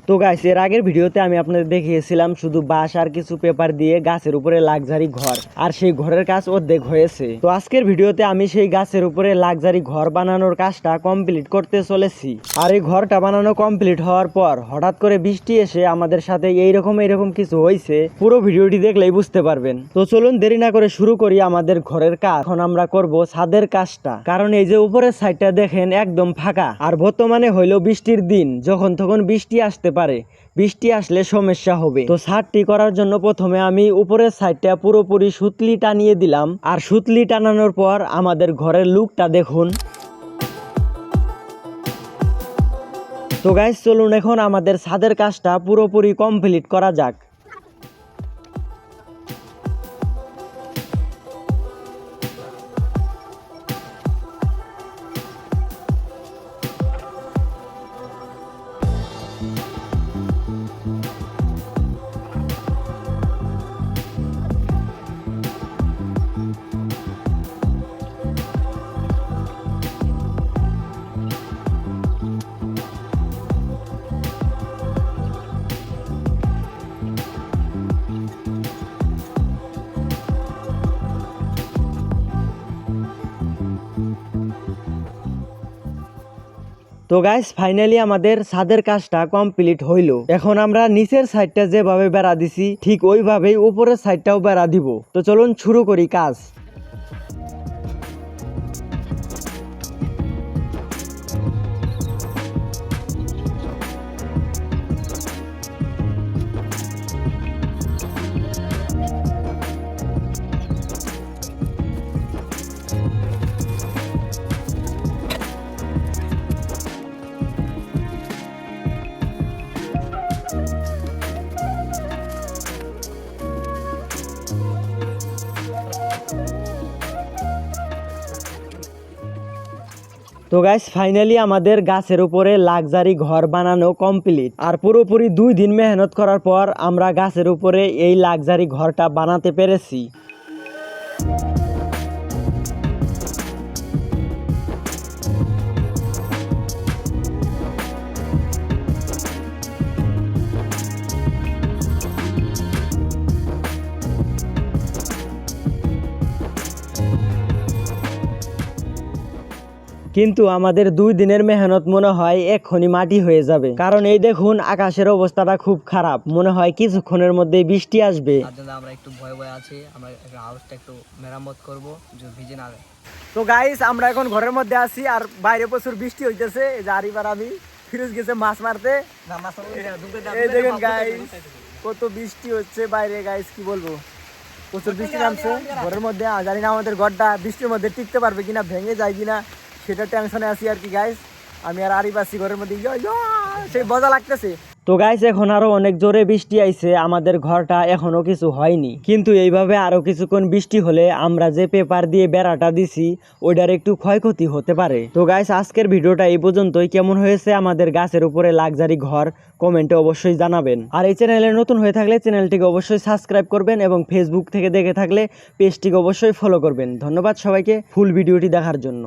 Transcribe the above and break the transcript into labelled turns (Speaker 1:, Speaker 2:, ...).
Speaker 1: তো গাইস, এর আগের ভিডিওতে আমি আপনাদের দেখিয়েছিলাম শুধু বাঁশ আর কিছু পেপার দিয়ে গাছের উপরে লাক্সারি ঘর, আর সেই ঘরের কাজ অর্ধেক হয়েছে। তো আজকের ভিডিওতে আমি সেই গাছের উপরে লাক্সারি ঘর বানানোর কাজটা কমপ্লিট করতে চলেছি। আর এই ঘরটা বানানো কমপ্লিট হওয়ার পর হঠাৎ করে বৃষ্টি এসে আমাদের সাথে এইরকম কিছু হয়েছে। পুরো ভিডিওটি দেখলেই বুঝতে পারবেন। তো চলুন দেরি না করে শুরু করি আমাদের ঘরের কাজ। এখন আমরা করব ছাদের কাজটা, কারণ এই যে উপরের সাইডটা দেখেন একদম ফাঁকা, আর বর্তমানে হইলো বৃষ্টির দিন, যখন তখন বৃষ্টি আসতে পারে। বৃষ্টি আসলে সমস্যা হবে। তো ছাদটি করার জন্য প্রথমে আমি উপরের সাইডটা পুরোপুরি সুতলি টানিয়ে দিলাম। আর সুতলি টানানোর পর আমাদের ঘরের লুকটা দেখুন। তো গাইস, চলুন এখন আমাদের ছাদের কাজটা পুরোপুরি কমপ্লিট করা যাক। তো গাইস, ফাইনালি আমাদের ছাদের কাজটা কমপ্লিট হইল। এখন আমরা নিচের সাইডটা যেভাবে বেড়া দিছি ঠিক ওইভাবেই উপরের সাইডটাও বেড়া দিব। তো চলুন শুরু করি কাজ। তো গাইস, ফাইনালি আমাদের গাছের উপরে লাক্সারি ঘর বানানো কমপ্লিট। আর পুরোপুরি 2 দিন মেহনত করার পর আমরা গাছের উপরে এই লাক্সারি ঘরটা বানাতে পেরেছি। কিন্তু আমাদের 2 দিনের মেহনত মনে হয় এক্ষুনি মাটি হয়ে যাবে, কারণ এই দেখুন আকাশের অবস্থাটা খুব খারাপ। মনে হয় কিছুক্ষণের মধ্যে বৃষ্টি আসবে।
Speaker 2: তার জন্য আমরা একটু ভয়ে আছি। আমরা হাউসটা একটু মেরামত করব যে ভিজে না।
Speaker 1: তো গাইস, আমরা এখন ঘরের মধ্যে আছি আর বাইরে প্রচুর বৃষ্টি হইতেছে। এই যে আরিবার আমি ফিরোজ গেছে মাছ মারতে। এই দেখেন গাইস, কত বৃষ্টি হচ্ছে বাইরে। গাইস কি বলবো, প্রচুর বৃষ্টি নামছে ঘরের মধ্যে। জানি না আমাদের ঘরটা বৃষ্টির মধ্যে টিকতে পারবে কিনা, ভেঙে যায় কিনা, সেটা টেনশনে আছি আর কি গাইস। আমি আর আরিফ আছি ঘরের মধ্যে, সেই মজা লাগতেছে। তো গাইস, এখন আরো অনেক জোরে বৃষ্টি আইছে। আমাদের ঘরটা এখনো কিছু হয়নি, কিন্তু এইভাবে আরো কিছুক্ষণ বৃষ্টি হলে আমরা যে পেপার দিয়ে বেড়াটা দিছি ওইটার একটু ক্ষয়ক্ষতি হতে পারে। তো গাইস, আজকের ভিডিওটা এই পর্যন্তই। কেমন হয়েছে আমাদের গাছের উপরে লাক্সারি ঘর কমেন্টে অবশ্যই জানাবেন। আর এই চ্যানেলে নতুন হয়ে থাকলে চ্যানেলটিকে অবশ্যই সাবস্ক্রাইব করবেন, এবং ফেসবুক থেকে দেখে থাকলে পেজটিকে অবশ্যই ফলো করবেন। ধন্যবাদ সবাইকে ফুল ভিডিওটি দেখার জন্য।